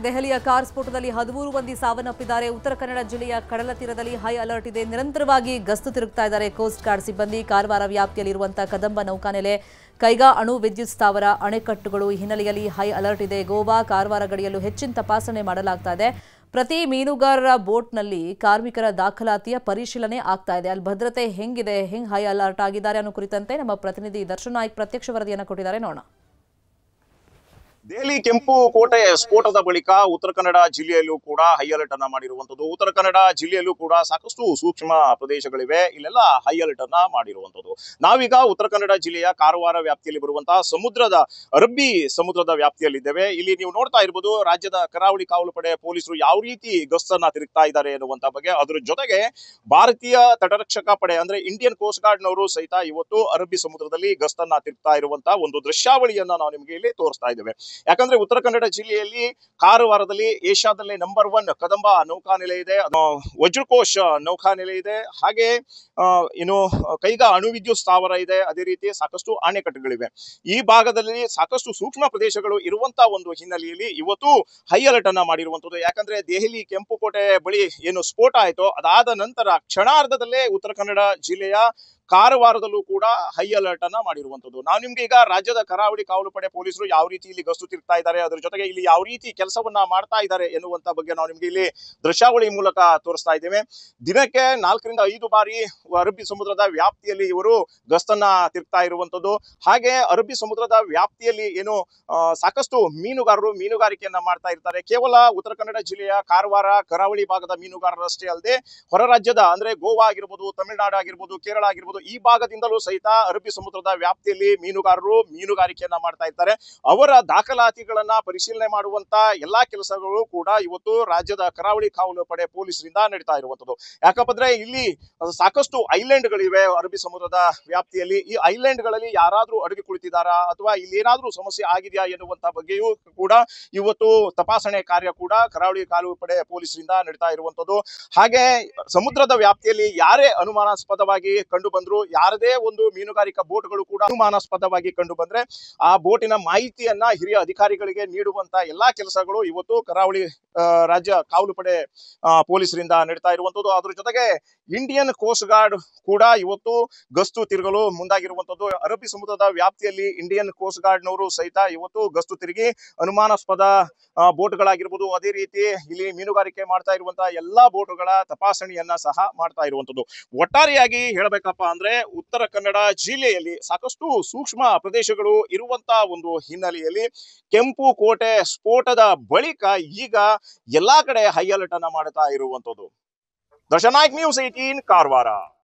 ದೆಹಲಿಯ ಕಾರ್ ಸ್ಫೋಟದಲ್ಲಿ 13 ಮಂದಿ ಸಾವನ್ನಪ್ಪಿದ್ದಾರೆ. ಉತ್ತರ ಕನ್ನಡ ಜಿಲ್ಲೆಯ ಕಡಲ ತೀರದಲ್ಲಿ ಹೈ ಅಲರ್ಟ್ ಇದೆ. ನಿರಂತರವಾಗಿ ಗಸ್ತು ತಿರುಗ್ತಾ ಇದ್ದಾರೆ ಕೋಸ್ಟ್ ಗಾರ್ಡ್ ಸಿಬ್ಬಂದಿ. ಕಾರವಾರ ವ್ಯಾಪ್ತಿಯಲ್ಲಿರುವಂತಹ ಕದಂಬ ನೌಕಾನೆಲೆ, ಕೈಗಾ ಅಣು ವಿದ್ಯುತ್ ಸ್ಥಾವರ, ಅಣೆಕಟ್ಟುಗಳು ಹಿನ್ನೆಲೆಯಲ್ಲಿ ಹೈ ಅಲರ್ಟ್ ಇದೆ. ಗೋವಾ ಕಾರವಾರ ಗಡಿಯಲ್ಲೂ ಹೆಚ್ಚಿನ ತಪಾಸಣೆ ಮಾಡಲಾಗ್ತಾ ಇದೆ. ಪ್ರತಿ ಮೀನುಗಾರರ ಬೋಟ್ನಲ್ಲಿ ಕಾರ್ಮಿಕರ ದಾಖಲಾತಿಯ ಪರಿಶೀಲನೆ ಆಗ್ತಾ ಇದೆ. ಅಲ್ಲಿ ಭದ್ರತೆ ಹೆಂಗಿದೆ, ಹೆಂಗ್ ಹೈ ಅಲರ್ಟ್ ಆಗಿದ್ದಾರೆ ಅನ್ನೋ ಕುರಿತಂತೆ ನಮ್ಮ ಪ್ರತಿನಿಧಿ ದರ್ಶನ್ ನಾಯ್ಕ್ ಪ್ರತ್ಯಕ್ಷ ವರದಿಯನ್ನು ಕೊಟ್ಟಿದ್ದಾರೆ. ನೋಡೋಣ. ದೆಹಲಿ ಕೆಂಪು ಕೋಟೆ ಸ್ಫೋಟದ ಬಳಿಕ ಉತ್ತರ ಕನ್ನಡ ಜಿಲ್ಲೆಯಲ್ಲೂ ಕೂಡ ಹೈ ಅಲರ್ಟ್ ಅನ್ನ ಮಾಡಿರುವಂತದ್ದು. ಉತ್ತರ ಕನ್ನಡ ಜಿಲ್ಲೆಯಲ್ಲೂ ಕೂಡ ಸಾಕಷ್ಟು ಸೂಕ್ಷ್ಮ ಪ್ರದೇಶಗಳಿವೆ, ಇಲ್ಲೆಲ್ಲ ಹೈ ಅಲರ್ಟ್ ಅನ್ನ ಮಾಡಿರುವಂತದ್ದು. ನಾವೀಗ ಉತ್ತರ ಕನ್ನಡ ಜಿಲ್ಲೆಯ ಕಾರವಾರ ವ್ಯಾಪ್ತಿಯಲ್ಲಿ ಬರುವಂತಹ ಅರಬ್ಬಿ ಸಮುದ್ರದ ವ್ಯಾಪ್ತಿಯಲ್ಲಿದ್ದೇವೆ. ಇಲ್ಲಿ ನೀವು ನೋಡ್ತಾ ಇರ್ಬೋದು, ರಾಜ್ಯದ ಕರಾವಳಿ ಕಾವಲು ಪಡೆ ಪೊಲೀಸರು ಯಾವ ರೀತಿ ಗಸ್ತನ್ನ ತಿರುಗ್ತಾ ಇದ್ದಾರೆ ಎನ್ನುವಂತ ಬಗ್ಗೆ. ಅದ್ರ ಜೊತೆಗೆ ಭಾರತೀಯ ತಟರಕ್ಷಕ ಪಡೆ ಅಂದ್ರೆ ಇಂಡಿಯನ್ ಕೋಸ್ಟ್ ಗಾರ್ಡ್ ನವರು ಸಹಿತ ಇವತ್ತು ಅರಬ್ಬಿ ಸಮುದ್ರದಲ್ಲಿ ಗಸ್ತನ್ನ ತಿರುಗ್ತಾ ಇರುವಂತಹ ಒಂದು ದೃಶ್ಯಾವಳಿಯನ್ನ ನಾವು ನಿಮಗೆ ಇಲ್ಲಿ ತೋರಿಸ್ತಾ ಇದ್ದೇವೆ. ಯಾಕಂದ್ರೆ ಉತ್ತರ ಕನ್ನಡ ಜಿಲ್ಲೆಯಲ್ಲಿ ಕಾರವಾರದಲ್ಲಿ ಏಷ್ಯಾದಲ್ಲೇ ನಂಬರ್ 1 ಕದಂಬ ನೌಕಾನೆಲೆ ಇದೆ, ವಜ್ರಕೋಶ ನೌಕಾನೆಲೆ ಇದೆ, ಹಾಗೆ ಏನು ಕೈಗಾ ಅಣು ವಿದ್ಯುತ್ ಸ್ಥಾವರ ಇದೆ, ಅದೇ ರೀತಿ ಸಾಕಷ್ಟು ಅಣೆಕಟ್ಟುಗಳಿವೆ. ಈ ಭಾಗದಲ್ಲಿ ಸಾಕಷ್ಟು ಸೂಕ್ಷ್ಮ ಪ್ರದೇಶಗಳು ಇರುವಂತಹ ಒಂದು ಹಿನ್ನೆಲೆಯಲ್ಲಿ ಇವತ್ತು ಹೈ ಅಲರ್ಟ್ ಅನ್ನ ಮಾಡಿರುವಂತದ್ದು. ಯಾಕಂದ್ರೆ ದೆಹಲಿ ಕೆಂಪು ಕೋಟೆ ಬಳಿ ಏನು ಸ್ಫೋಟ ಆಯ್ತೋ ಅದಾದ ನಂತರ ಕ್ಷಣಾರ್ಧದಲ್ಲೇ ಉತ್ತರ ಕನ್ನಡ ಜಿಲ್ಲೆಯ ಕಾರವಾರದಲ್ಲೂ ಕೂಡ ಹೈ ಅಲರ್ಟ್ ಅನ್ನ ಮಾಡಿರುವಂತದ್ದು. ನಾವು ನಿಮ್ಗೆ ಈಗ ರಾಜ್ಯದ ಕರಾವಳಿ ಕಾವಲು ಪಡೆ ಪೊಲೀಸರು ಯಾವ ರೀತಿ ಇಲ್ಲಿ ಗಸ್ತು ತಿರುಗ್ತಾ ಇದ್ದಾರೆ, ಅದ್ರ ಜೊತೆಗೆ ಇಲ್ಲಿ ಯಾವ ರೀತಿ ಕೆಲಸವನ್ನ ಮಾಡ್ತಾ ಇದ್ದಾರೆ ಎನ್ನುವಂತ ಬಗ್ಗೆ ನಾವು ನಿಮ್ಗೆ ಇಲ್ಲಿ ದೃಶ್ಯಾವಳಿ ಮೂಲಕ ತೋರಿಸ್ತಾ ಇದ್ದೇವೆ. ದಿನಕ್ಕೆ 4 ರಿಂದ 5 ಬಾರಿ ಅರಬ್ಬಿ ಸಮುದ್ರದ ವ್ಯಾಪ್ತಿಯಲ್ಲಿ ಇವರು ಗಸ್ತನ್ನ ತಿರುಗ್ತಾ ಇರುವಂತದ್ದು. ಹಾಗೆ ಅರಬ್ಬಿ ಸಮುದ್ರದ ವ್ಯಾಪ್ತಿಯಲ್ಲಿ ಏನು ಸಾಕಷ್ಟು ಮೀನುಗಾರರು ಮೀನುಗಾರಿಕೆಯನ್ನ ಮಾಡ್ತಾ ಇರ್ತಾರೆ. ಕೇವಲ ಉತ್ತರ ಕನ್ನಡ ಜಿಲ್ಲೆಯ ಕಾರವಾರ ಕರಾವಳಿ ಭಾಗದ ಮೀನುಗಾರರಷ್ಟೇ ಅಲ್ಲದೆ ಹೊರ ರಾಜ್ಯದ ಅಂದ್ರೆ ಗೋವಾ ಆಗಿರ್ಬೋದು, ತಮಿಳುನಾಡು ಆಗಿರ್ಬೋದು, ಕೇರಳ ಆಗಿರ್ಬೋದು, ಈ ಭಾಗದಿಂದಲೂ ಸಹಿತ ಅರಬ್ಬಿ ಸಮುದ್ರದ ವ್ಯಾಪ್ತಿಯಲ್ಲಿ ಮೀನುಗಾರರು ಮೀನುಗಾರಿಕೆಯನ್ನ ಮಾಡ್ತಾ ಇರ್ತಾರೆ. ಅವರ ದಾಖಲಾತಿಗಳನ್ನ ಪರಿಶೀಲನೆ ಮಾಡುವಂತ ಎಲ್ಲಾ ಕೆಲಸಗಳು ಕೂಡ ಇವತ್ತು ರಾಜ್ಯದ ಕರಾವಳಿ ಕಾವಲು ಪಡೆ ಪೊಲೀಸರಿಂದ ನಡೀತಾ ಇರುವಂತದ್ದು. ಯಾಕಂದ್ರೆ ಇಲ್ಲಿ ಸಾಕಷ್ಟು ಐಲ್ಯಾಂಡ್ಗಳಿವೆ ಅರಬ್ಬಿ ಸಮುದ್ರದ ವ್ಯಾಪ್ತಿಯಲ್ಲಿ. ಈ ಐಲ್ಯಾಂಡ್ಗಳಲ್ಲಿ ಯಾರಾದ್ರೂ ಅಡಗಿ ಕುಳಿತಿದ್ದಾರಾ ಅಥವಾ ಇಲ್ಲಿ ಏನಾದ್ರೂ ಸಮಸ್ಯೆ ಆಗಿದೆಯಾ ಎನ್ನುವಂತ ಬಗ್ಗೆಯೂ ಕೂಡ ಇವತ್ತು ತಪಾಸಣೆ ಕಾರ್ಯ ಕೂಡ ಕರಾವಳಿ ಕಾವಲು ಪಡೆ ಪೊಲೀಸರಿಂದ ನಡೀತಾ ಇರುವಂತದ್ದು. ಹಾಗೆ ಸಮುದ್ರದ ವ್ಯಾಪ್ತಿಯಲ್ಲಿ ಯಾರೇ ಅನುಮಾನಾಸ್ಪದವಾಗಿ ಕಂಡು ಬಂದ್ರು, ಯಾರದೇ ಒಂದು ಮೀನುಗಾರಿಕಾ ಬೋಟ್ಗಳು ಕೂಡ ಅನುಮಾನಾಸ್ಪದವಾಗಿ ಕಂಡು ಬಂದ್ರೆ ಆ ಬೋಟಿನ ಮಾಹಿತಿಯನ್ನ ಹಿರಿಯ ಅಧಿಕಾರಿಗಳಿಗೆ ನೀಡುವಂತ ಎಲ್ಲಾ ಕೆಲಸಗಳು ಇವತ್ತು ಕರಾವಳಿ ರಾಜ್ಯ ಕಾವಲು ಪಡೆ ಪೊಲೀಸರಿಂದ ನಡೀತಾ ಇರುವಂತದ್ದು. ಅದ್ರ ಜೊತೆಗೆ ಇಂಡಿಯನ್ ಕೋಸ್ಟ್ ಗಾರ್ಡ್ ಕೂಡ ಇವತ್ತು ಗಸ್ತು ತಿರುಗಲು ಮುಂದಾಗಿರುವಂತದ್ದು. ಅರಬ್ಬಿ ಸಮುದ್ರದ ವ್ಯಾಪ್ತಿಯಲ್ಲಿ ಇಂಡಿಯನ್ ಕೋಸ್ಟ್ ಗಾರ್ಡ್ ನವರು ಸಹಿತ ಇವತ್ತು ಗಸ್ತು ತಿರುಗಿ ಅನುಮಾನಾಸ್ಪದ ಬೋಟ್ಗಳಾಗಿರ್ಬೋದು, ಅದೇ ರೀತಿ ಇಲ್ಲಿ ಮೀನುಗಾರಿಕೆ ಮಾಡ್ತಾ ಇರುವಂತಹ ಎಲ್ಲಾ ಬೋಟ್ಗಳ ತಪಾಸಣೆಯನ್ನ ಸಹ ಮಾಡ್ತಾ ಇರುವಂತದ್ದು. ಒಟ್ಟಾರೆಯಾಗಿ ಹೇಳಬೇಕಪ್ಪ ಅಂದ್ರೆ ಉತ್ತರ ಕನ್ನಡ ಜಿಲ್ಲೆಯಲ್ಲಿ ಸಾಕಷ್ಟು ಸೂಕ್ಷ್ಮ ಪ್ರದೇಶಗಳು ಇರುವಂತಹ ಒಂದು ಹಿನ್ನೆಲೆಯಲ್ಲಿ ಕೆಂಪು ಕೋಟೆ ಸ್ಫೋಟದ ಬಳಿಕ ಈಗ ಎಲ್ಲಾ ಕಡೆ ಹೈ ಅಲರ್ಟ್ ಅನ್ನ ಮಾಡ್ತಾ ಇರುವಂತದ್ದು. ದರ್ಶನ್ ನಾಯ್ಕ್, ನ್ಯೂಸ್ 18 ಕಾರವಾರ.